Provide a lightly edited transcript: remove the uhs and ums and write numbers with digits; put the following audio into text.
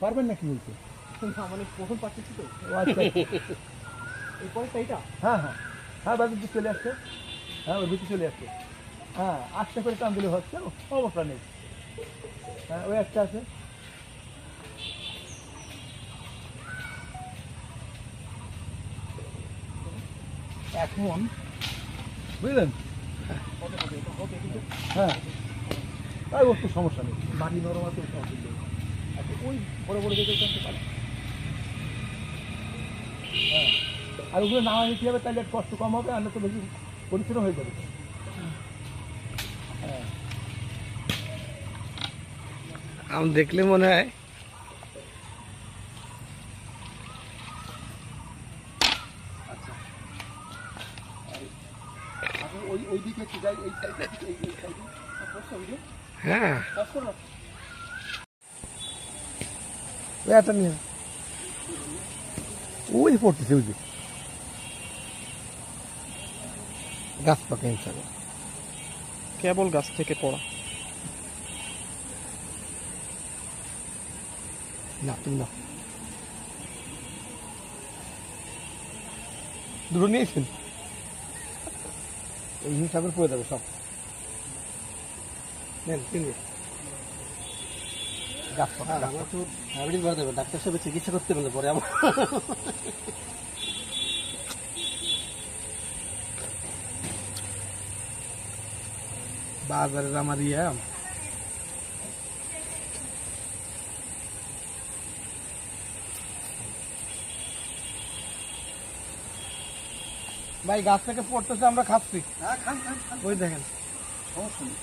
পারবেন না কি হয়েছে? মানে প্রথম পাচ্ছি তো ও আচ্ছা এরপরে এইটা হ্যাঁ হ্যাঁ হ্যাঁ বাজার দিকে চলে আসছে, হ্যাঁ ওর ভিতরে চলে আসছে, হ্যাঁ আস্তে করে টান দিলে হচ্ছে, সমস্যা নেই। হ্যাঁ ওই একটা আছে। এখন বুঝলেন, হ্যাঁ তাই ওর তো সমস্যা নেই, মাটি নরম আছে অসুবিধা নেই। আচ্ছা ওই বড় বড় দেখে টানতে পারে, হ্যাঁ আর ওগুলো নামা নিতে হবে, তাহলে একটু কষ্ট কম হবে, আর তো বেশি পরিশ্রম হয়ে যাবে। হ্যাঁ আম দেখলে মনে হয় আচ্ছা এখন ওই ওই দিকে একটু যাই, এই সাইডে এই সাইডে কষ্ট হবে, হ্যাঁ কষ্ট না এটা নিয়ে ওই পড়তেছে ওই যে গাছ পাকে ইনশাল্লাহ। কেবল গাছ থেকে পড়া। না তুমি না দুটো নিয়েছেন, এই হিসাবে পড়ে যাবে সব। নেন কিনবে গাছ পাকা। আমার তো ডায়াবেটিস বাড়া যাবে, ডাক্তার সাহেব চিকিৎসা করতে বললে পরে আমার বাজারের আমার ইয়ে ভাই গাছ থেকে পড়তেছে, আমরা খাচ্ছি। হ্যাঁ খান খান খান, ওই দেখেন সমস্যা নেই।